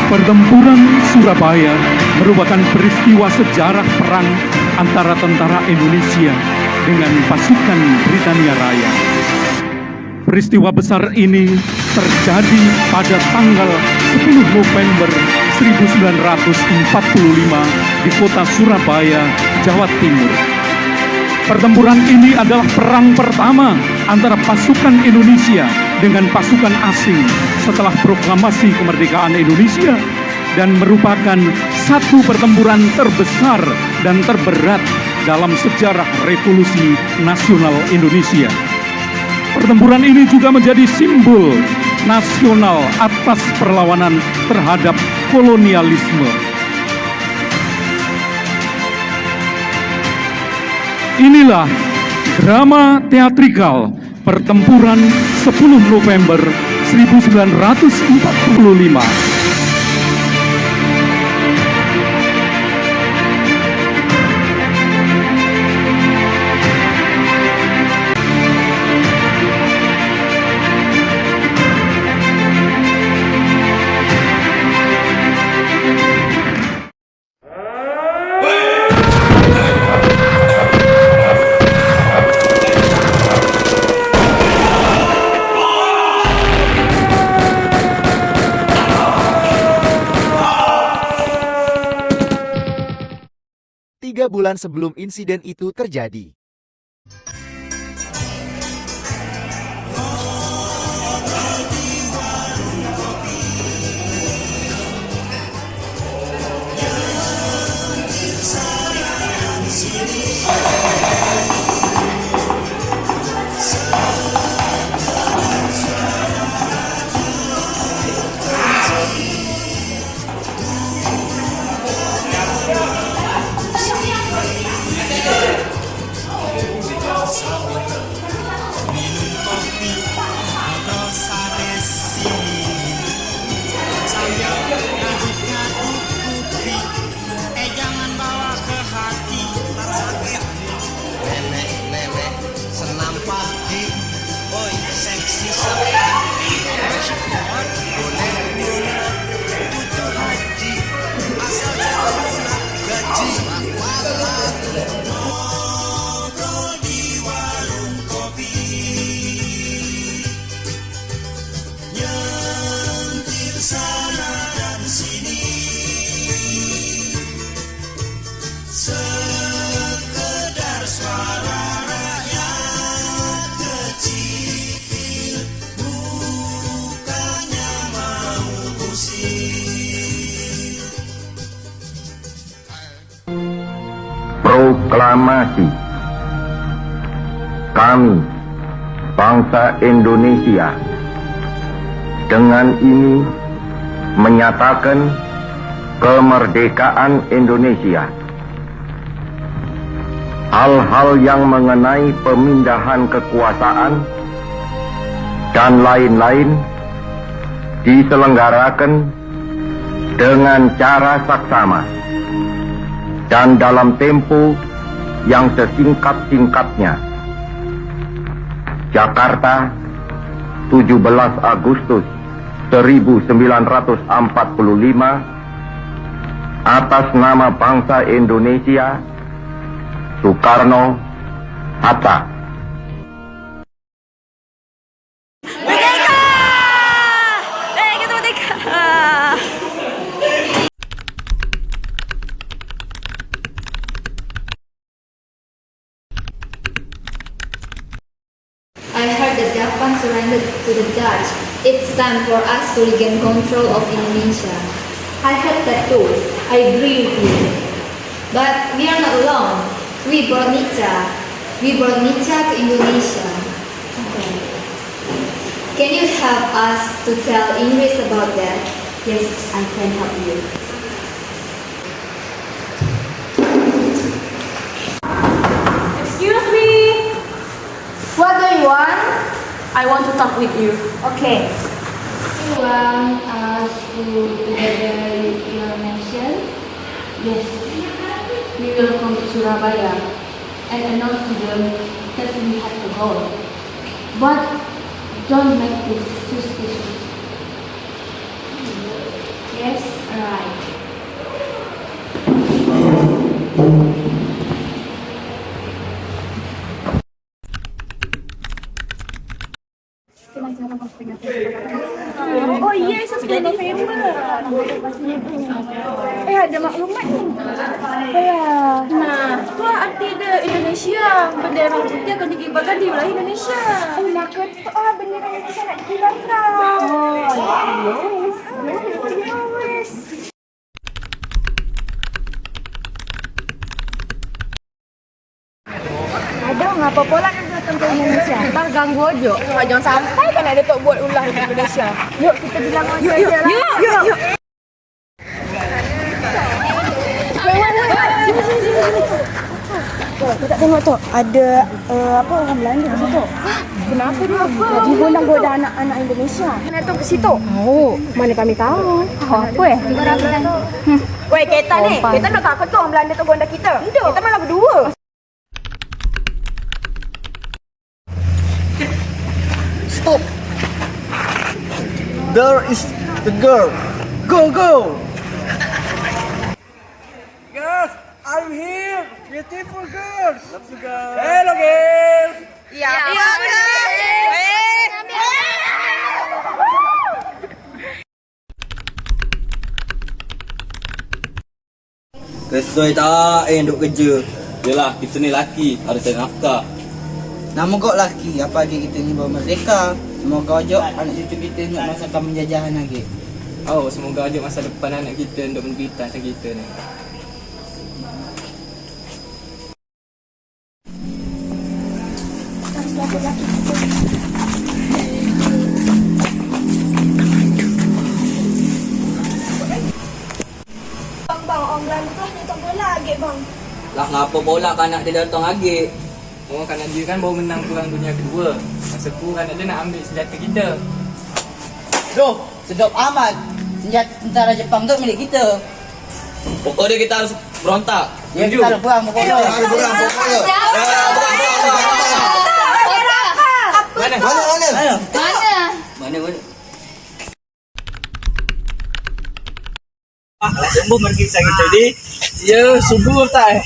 Pertempuran Surabaya merupakan peristiwa sejarah perang antara tentara Indonesia dengan pasukan Britania Raya. Peristiwa besar ini terjadi pada tanggal 10 November 1945 di kota Surabaya, Jawa Timur. Pertempuran ini adalah perang pertama antara pasukan Indonesia dengan pasukan asing setelah proklamasi kemerdekaan Indonesia dan merupakan satu pertempuran terbesar dan terberat dalam sejarah Revolusi Nasional Indonesia. Pertempuran ini juga menjadi simbol nasional atas perlawanan terhadap kolonialisme. Inilah drama teatrikal Pertempuran 10 November 1945. Tiga bulan sebelum insiden itu terjadi. Proklamasi. Kami, bangsa Indonesia, dengan ini menyatakan kemerdekaan Indonesia. Hal-hal yang mengenai pemindahan kekuasaan dan lain-lain diselenggarakan dengan cara saksama dan dalam tempo yang sesingkat-singkatnya. Jakarta, 17 Agustus 1945, atas nama bangsa Indonesia, Soekarno Hatta. I heard that Japan surrendered to the Dutch. It's time for us to regain control of Indonesia. I heard that too. I agree with you. But we are not alone. We brought Nietzsche. We brought Nietzsche to Indonesia. Okay. Can you help us to tell English about that? Yes, I can help you. Excuse me. What do you want? I want to talk with you. Okay. You want us to together your nation? Yes. We will come to Surabaya and announce to them that we have to go. But don't make this suspicious. Yes. Oh iya, 10 November. Ada maklumat ni. Nah, tu arti dia Indonesia. Bendera putih akan dikibarkan di wilayah Indonesia. Maka tu bendera Indonesia nak dikibarkan. Yes. Ada ngapa pola kan datang ke Indonesia? Ntar ganggu aja. Jangan sampai kan ada tok buat ulah di Indonesia. Yuk kita bilang aja. Yuk. Kita tengok tu ada apa orang Belanda di situ. Kenapa dia? Lagi gondang-goda anak-anak Indonesia. Kena tu ke situ. Oh, mana kami tahu. Apa Weh, kita ni. Kita nak takut tu orang Belanda tu gonda kita. Kita malah berdua. Stop! There is the girl. Go! Girls, I'm here. Beautiful girls. Love you guys. Hello, girls. Kesoi tak duk kerja. Yelah, kita ni laki, harus cari nafkah. Nama kau laki, apa aja kita ni bawa merdeka. Semoga ajak anak cucu kita nak masakan penjajahan lagi. Oh, semoga aja masa depan anak kita untuk menderita macam kita ni. Bang, orang Belanda tu hanya tak bola lagi bang. Lah ngapa bola kanak dia datang lagi? Oh, kanak dia kan baru menang Perang Dunia Kedua. Masa tu kanak dia nak ambil senjata kita. Doh, sedap amat. Senjata tentara Jepang tu milik kita. Pokoknya kita harus berontak. Ya, kita harus perang pokoknya. Mana? Subuh pergi sakit tadi. Ya, subuh tak.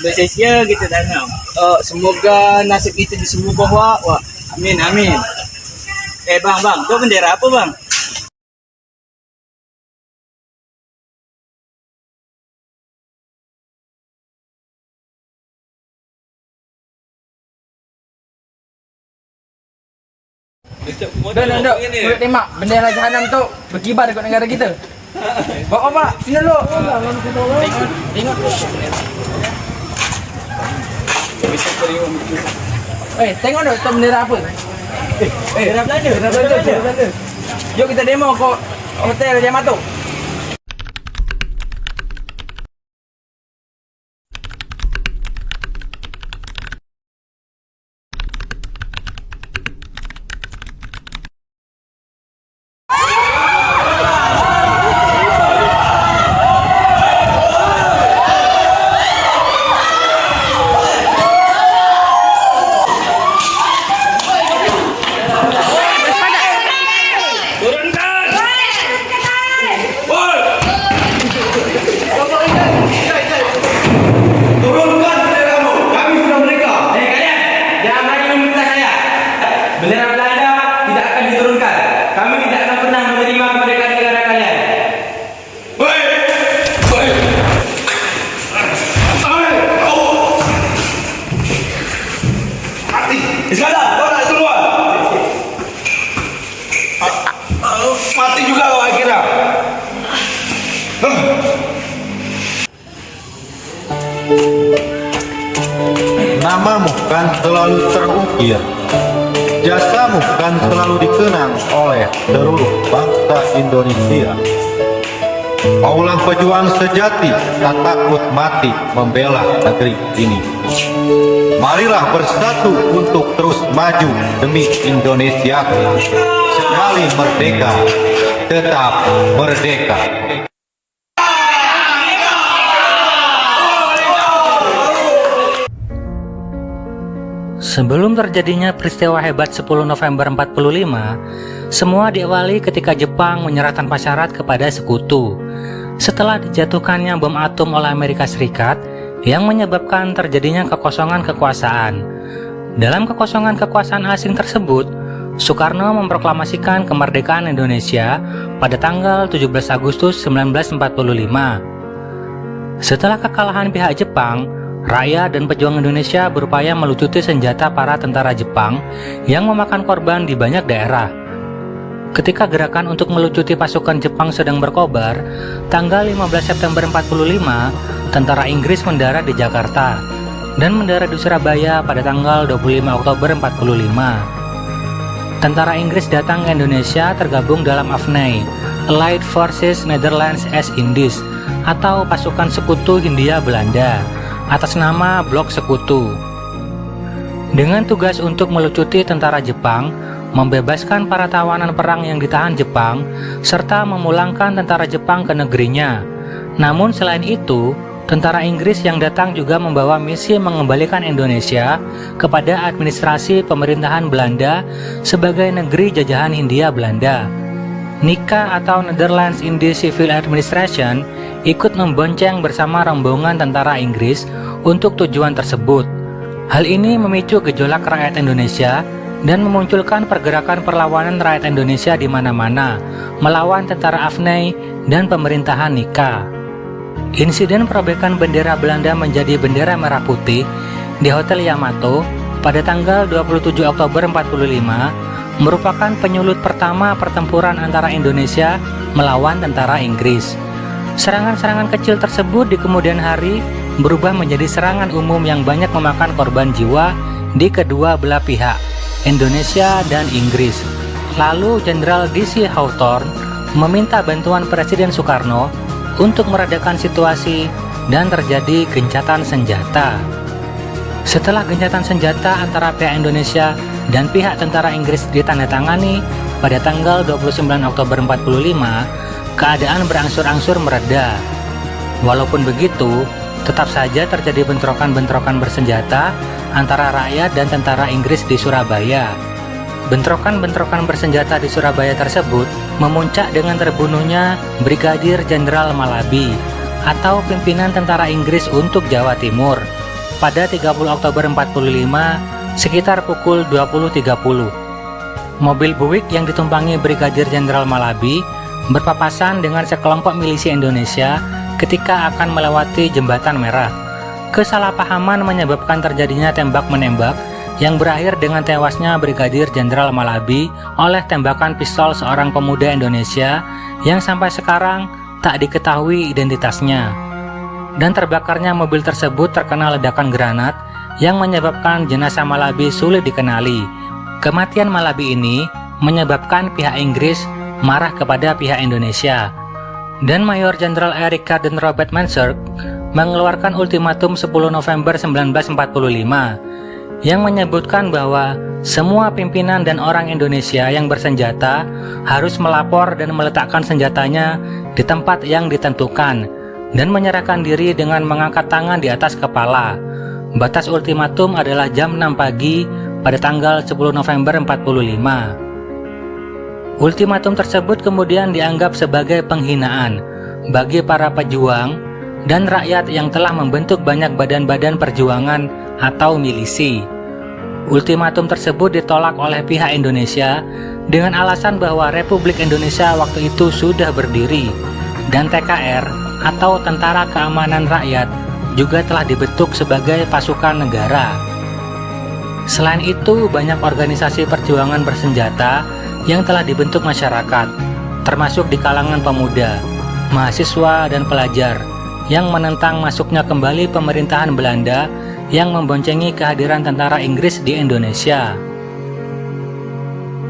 Bersesia kita tanam. Semoga nasib kita di semua bawah. Wah, amin. Bang, tu bendera apa bang? Dah. Mulut tembak. Bendera jahanam tu berkibar dekat negara kita. Bawa apa? Sini dulu. Tengok. Tengok dulu tu bendera apa? Bendera Belanda. Jom kita demo ke hotel Yamato. Bendera Belanda tidak akan diturunkan. Kami tidak akan pernah menerima kemerdekaan negara kalian. Iskandar, kau nak keluar? Mati juga kau akhirnya. Namamu kan selalu terukir, jasamu kan selalu dikenang oleh seluruh bangsa Indonesia. Kaulah pejuang sejati, tak takut mati membela negeri ini. Marilah bersatu untuk terus maju demi Indonesia. Sekali merdeka, tetap merdeka. Sebelum terjadinya peristiwa hebat 10 November 45, semua diawali ketika Jepang menyerahkan syarat kepada sekutu. Setelah dijatuhkannya bom atom oleh Amerika Serikat yang menyebabkan terjadinya kekosongan kekuasaan. Dalam kekosongan kekuasaan asing tersebut, Soekarno memproklamasikan kemerdekaan Indonesia pada tanggal 17 Agustus 1945. Setelah kekalahan pihak Jepang, rakyat dan pejuang Indonesia berupaya melucuti senjata para tentara Jepang yang memakan korban di banyak daerah. Ketika gerakan untuk melucuti pasukan Jepang sedang berkobar, tanggal 15 September 45, tentara Inggris mendarat di Jakarta dan mendarat di Surabaya pada tanggal 25 Oktober 45. Tentara Inggris datang ke Indonesia tergabung dalam AFNI, Allied Forces Netherlands East Indies, atau pasukan sekutu Hindia Belanda, atas nama Blok Sekutu. Dengan tugas untuk melucuti tentara Jepang, membebaskan para tawanan perang yang ditahan Jepang, serta memulangkan tentara Jepang ke negerinya. Namun selain itu, tentara Inggris yang datang juga membawa misi mengembalikan Indonesia kepada administrasi pemerintahan Belanda sebagai negeri jajahan Hindia Belanda. NICA atau Netherlands Indies Civil Administration ikut membonceng bersama rombongan tentara Inggris untuk tujuan tersebut. Hal ini memicu gejolak rakyat Indonesia dan memunculkan pergerakan perlawanan rakyat Indonesia di mana-mana melawan tentara AFNI dan pemerintahan NICA. Insiden perobekan bendera Belanda menjadi bendera merah putih di Hotel Yamato pada tanggal 27 Oktober 45 merupakan penyulut pertama pertempuran antara Indonesia melawan tentara Inggris. Serangan-serangan kecil tersebut di kemudian hari berubah menjadi serangan umum yang banyak memakan korban jiwa di kedua belah pihak, Indonesia dan Inggris. Lalu Jenderal D.C. Hawthorne meminta bantuan Presiden Soekarno untuk meredakan situasi dan terjadi gencatan senjata. Setelah gencatan senjata antara pihak Indonesia dan pihak tentara Inggris ditandatangani pada tanggal 29 Oktober 45, keadaan berangsur-angsur mereda. Walaupun begitu, tetap saja terjadi bentrokan-bentrokan bersenjata antara rakyat dan tentara Inggris di Surabaya. Bentrokan-bentrokan bersenjata di Surabaya tersebut memuncak dengan terbunuhnya Brigadir Jenderal Malabi atau pimpinan tentara Inggris untuk Jawa Timur pada 30 Oktober 45 sekitar pukul 20.30. Mobil Buick yang ditumpangi Brigadir Jenderal Malabi berpapasan dengan sekelompok milisi Indonesia ketika akan melewati Jembatan Merah. Kesalahpahaman menyebabkan terjadinya tembak-menembak yang berakhir dengan tewasnya Brigadir Jenderal Malabi oleh tembakan pistol seorang pemuda Indonesia yang sampai sekarang tak diketahui identitasnya. Dan terbakarnya mobil tersebut terkena ledakan granat yang menyebabkan jenazah Malabi sulit dikenali. Kematian Malabi ini menyebabkan pihak Inggris marah kepada pihak Indonesia. Dan Mayor Jenderal Eric Garden Robert Manserk mengeluarkan ultimatum 10 November 1945 yang menyebutkan bahwa semua pimpinan dan orang Indonesia yang bersenjata harus melapor dan meletakkan senjatanya di tempat yang ditentukan dan menyerahkan diri dengan mengangkat tangan di atas kepala. Batas ultimatum adalah jam 6 pagi pada tanggal 10 November 45. Ultimatum tersebut kemudian dianggap sebagai penghinaan bagi para pejuang dan rakyat yang telah membentuk banyak badan-badan perjuangan atau milisi. Ultimatum tersebut ditolak oleh pihak Indonesia dengan alasan bahwa Republik Indonesia waktu itu sudah berdiri dan TKR atau Tentara Keamanan Rakyat juga telah dibentuk sebagai pasukan negara. Selain itu, banyak organisasi perjuangan bersenjata yang telah dibentuk masyarakat, termasuk di kalangan pemuda, mahasiswa, dan pelajar yang menentang masuknya kembali pemerintahan Belanda yang memboncengi kehadiran tentara Inggris di Indonesia.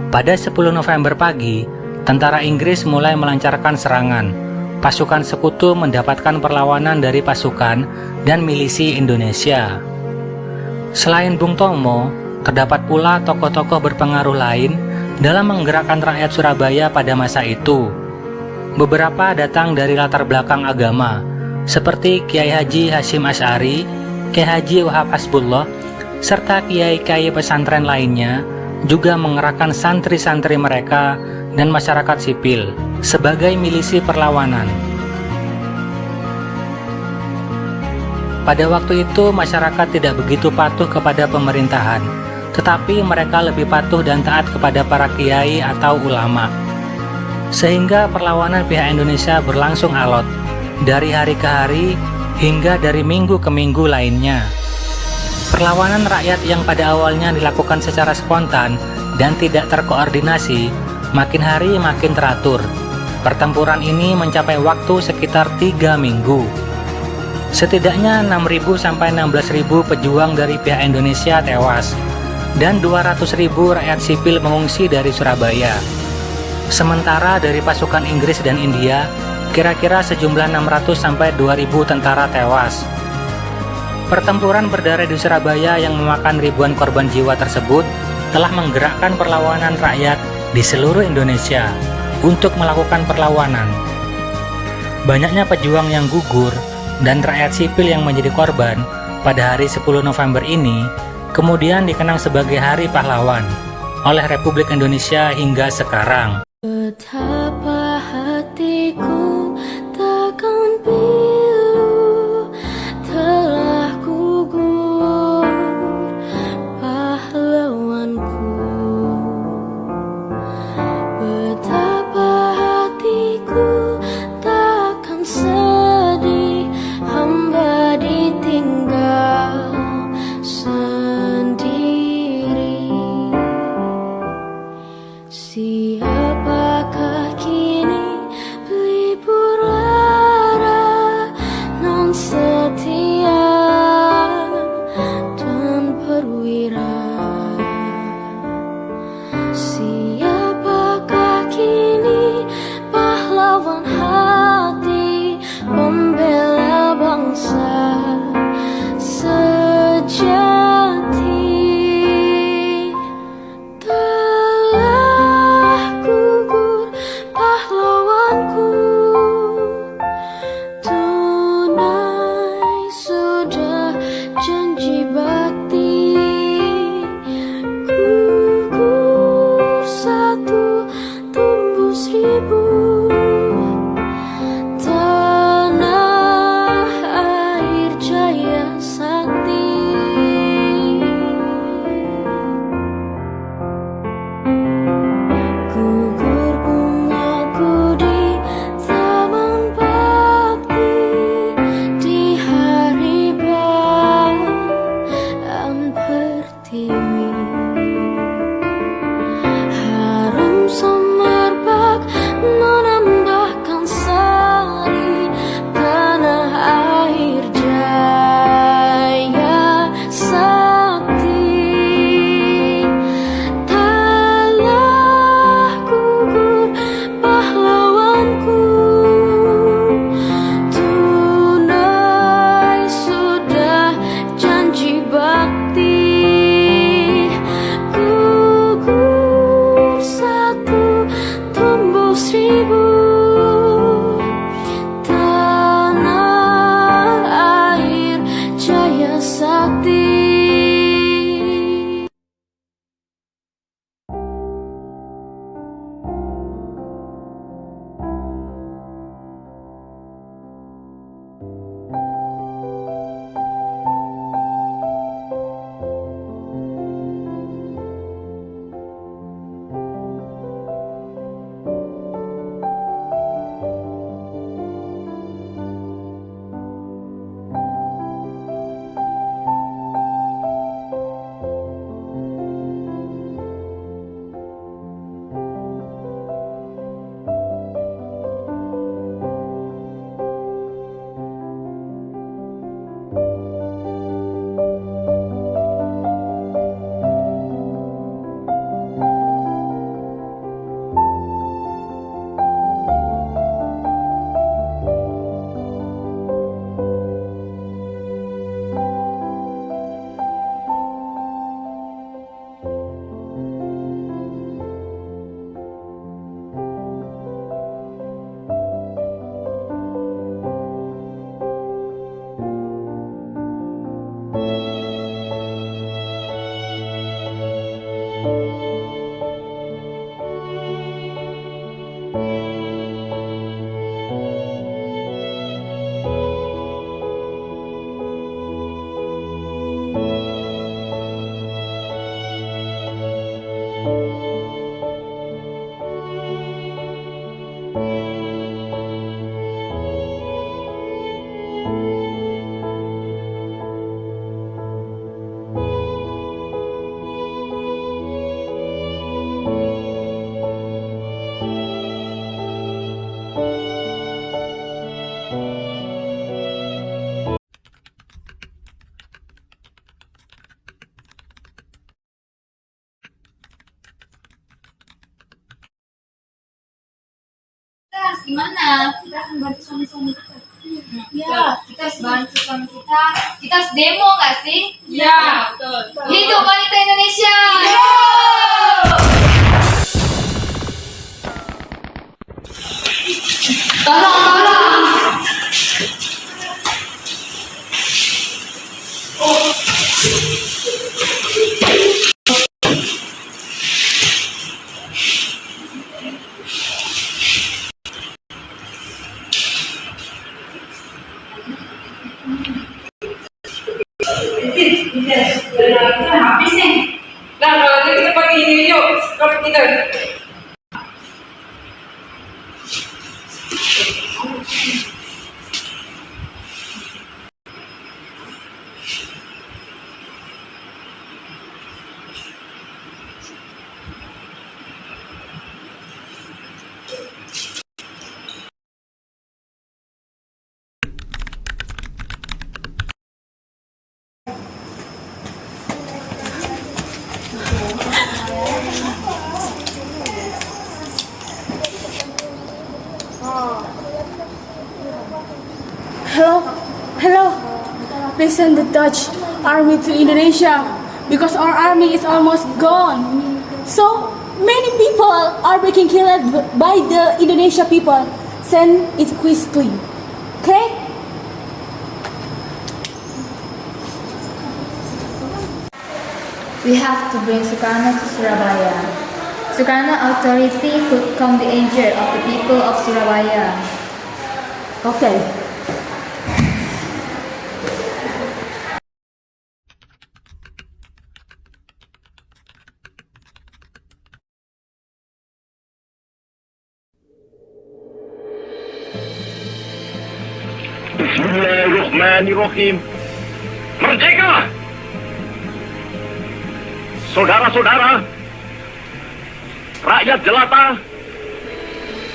Pada 10 November pagi, tentara Inggris mulai melancarkan serangan. Pasukan sekutu mendapatkan perlawanan dari pasukan dan milisi Indonesia. Selain Bung Tomo, terdapat pula tokoh-tokoh berpengaruh lain dalam menggerakkan rakyat Surabaya pada masa itu. Beberapa datang dari latar belakang agama, seperti Kiai Haji Hasyim Asy'ari, Kiai Haji Wahab Hasbullah, serta kiai-kiai pesantren lainnya juga mengerahkan santri-santri mereka dan masyarakat sipil sebagai milisi perlawanan. Pada waktu itu masyarakat tidak begitu patuh kepada pemerintahan, tetapi mereka lebih patuh dan taat kepada para kiai atau ulama. Sehingga perlawanan pihak Indonesia berlangsung alot, dari hari ke hari hingga dari minggu ke minggu lainnya. Perlawanan rakyat yang pada awalnya dilakukan secara spontan dan tidak terkoordinasi, makin hari makin teratur. Pertempuran ini mencapai waktu sekitar 3 minggu. Setidaknya 6.000 sampai 16.000 pejuang dari pihak Indonesia tewas, dan 200.000 rakyat sipil mengungsi dari Surabaya. Sementara dari pasukan Inggris dan India, kira-kira sejumlah 600 sampai 2.000 tentara tewas. Pertempuran berdarah di Surabaya yang memakan ribuan korban jiwa tersebut telah menggerakkan perlawanan rakyat di seluruh Indonesia untuk melakukan perlawanan. Banyaknya pejuang yang gugur dan rakyat sipil yang menjadi korban pada hari 10 November ini kemudian dikenang sebagai Hari Pahlawan oleh Republik Indonesia hingga sekarang. Betapa hatiku takkan pilu telah gugur pahlawanku. Betapa hatiku takkan sedih hamba ditinggal sendiri. Siapakah kini pelipur lara non setia dan perwira? Siapakah kini pahlawan hati pembela bangsa sejati? Telah gugur pahlawanku, tunai sudah janji bakti. Gugur satu, tumbuh seribu, tanah air jaya sakti. Gugur bungaku di taman bakti di hari bulan pertiwi. Harum semerbak harus gimana? Kita akan bantu suami-suami kita. Ya, kita harus bantu suami kita. Kita harus demo nggak sih? Ya, betul. Hidup wanita Indonesia! Tolong! Habis nih. Nah, kalau gitu kita pakai ini yuk. Kalau kita. Hello. Please send the Dutch army to Indonesia because our army is almost gone. So many people are being killed by the Indonesia people. Send it quickly. Okay? We have to bring Sukarno to Surabaya. Sukarno authority could come the danger of the people of Surabaya. Okay. Bismillahirrahmanirrahim. Merdeka! Saudara-saudara, rakyat jelata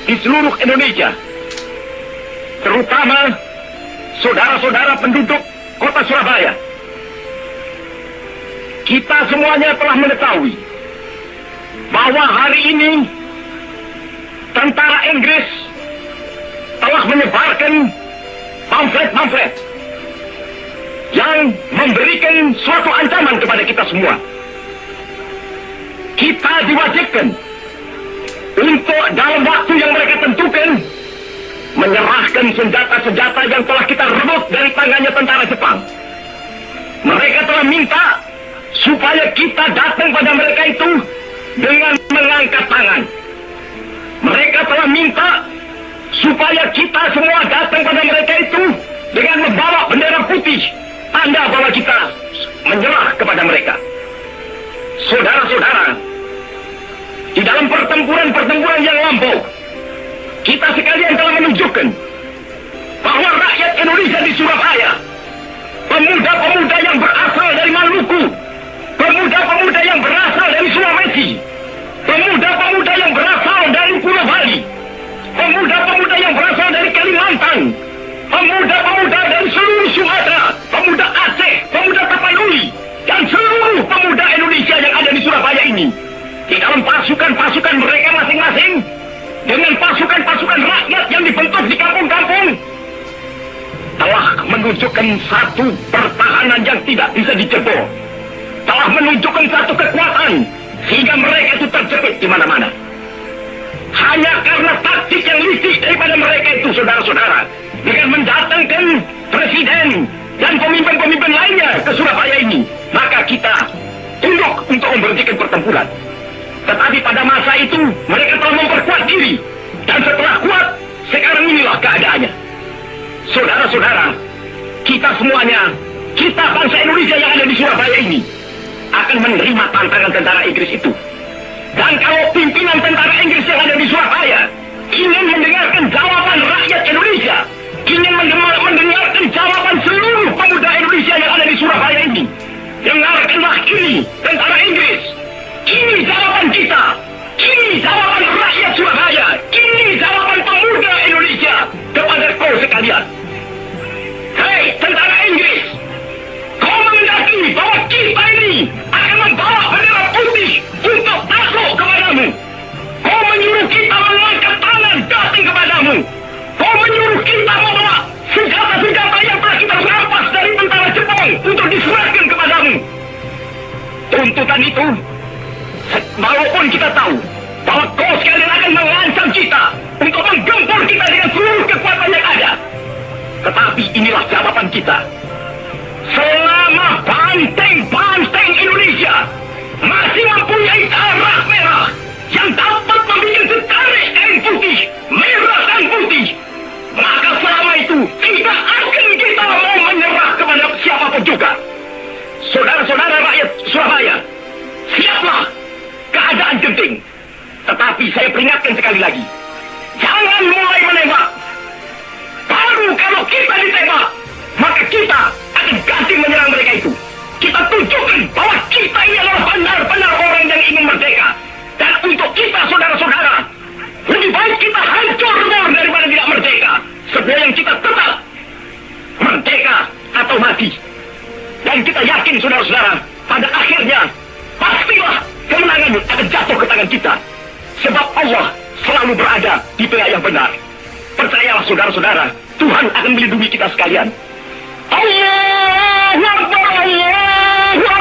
di seluruh Indonesia, terutama saudara-saudara penduduk kota Surabaya, kita semuanya telah mengetahui bahwa hari ini tentara Inggris telah menyebarkan pamflet-pamflet yang memberikan suatu ancaman kepada kita semua. Kita diwajibkan untuk dalam waktu yang mereka tentukan menyerahkan senjata-senjata yang telah kita rebut dari tangannya tentara Jepang. Mereka telah minta supaya kita datang pada mereka itu dengan mengangkat tangan. Mereka telah minta supaya kita semua datang pada mereka itu dengan membawa bendera putih, tanda bahwa kita menyerah kepada mereka. Saudara-saudara, di dalam pertempuran-pertempuran yang lampau, kita sekalian telah menunjukkan bahwa rakyat Indonesia di Surabaya, pemuda-pemuda yang berasal dari Maluku, pemuda-pemuda yang berasal dari Sulawesi, pemuda-pemuda yang berasal dari Pulau Bali, pemuda-pemuda yang berasal dari Kalimantan, pemuda-pemuda dari seluruh Sumatera, pemuda Aceh, pemuda Tapanuli, dan seluruh pemuda Indonesia yang ada di Surabaya ini, di dalam pasukan-pasukan mereka masing-masing, dengan pasukan-pasukan rakyat yang dibentuk di kampung-kampung, telah menunjukkan satu pertahanan yang tidak bisa dijebol, telah menunjukkan satu kekuatan sehingga mereka itu terjepit di mana-mana. Hanya karena taktik yang licik daripada mereka itu, saudara-saudara, dengan mendatangkan presiden dan pemimpin-pemimpin lainnya ke Surabaya ini, maka kita tunduk untuk memberhentikan pertempuran. Tetapi pada masa itu mereka telah memperkuat diri, dan setelah kuat, sekarang inilah keadaannya. Saudara-saudara, kita semuanya, kita bangsa Indonesia yang ada di Surabaya ini, akan menerima tantangan tentara Inggris itu. Dan kalau pimpinan tentara Inggris yang ada di Surabaya ingin mendengarkan jawaban rakyat Indonesia, ingin mendengarkan jawaban seluruh pemuda Indonesia yang ada di Surabaya ini, dengarkanlah ini, tentara Inggris. Ini jawaban kita. Ini jawaban rakyat Surabaya. Ini jawaban pemuda Indonesia kepada kau sekalian. Hei, tentara Inggris, kau menghendaki bahwa kita ini akan membawa bendera putih untuk takluk kepadamu. Kau menyuruh kita mengangkat tangan datang kepadamu. Tetapi inilah jawaban kita. Selama banteng-banteng Indonesia masih mempunyai darah merah yang dapat membuat setarik kain putih, merah dan putih, maka selama itu tidak akan kita mau menyerah kepada siapapun juga. Saudara-saudara rakyat Surabaya, siaplah, keadaan genting. Tetapi saya peringatkan sekali lagi, jangan mulai menembak. Baru kalau kita ditembak, maka kita akan ganti menyerang mereka itu. Kita tunjukkan bahwa kita ini adalah benar-benar orang yang ingin merdeka. Dan untuk kita, saudara-saudara, lebih baik kita hancur daripada tidak merdeka. Sebab yang kita tetap merdeka atau mati. Dan kita yakin, saudara-saudara, pada akhirnya pastilah kemenangan akan jatuh ke tangan kita. Sebab Allah selalu berada di pihak yang benar. Percayalah, saudara-saudara, Tuhan akan melindungi kita sekalian. Allahu Akbar, Allahu Akbar.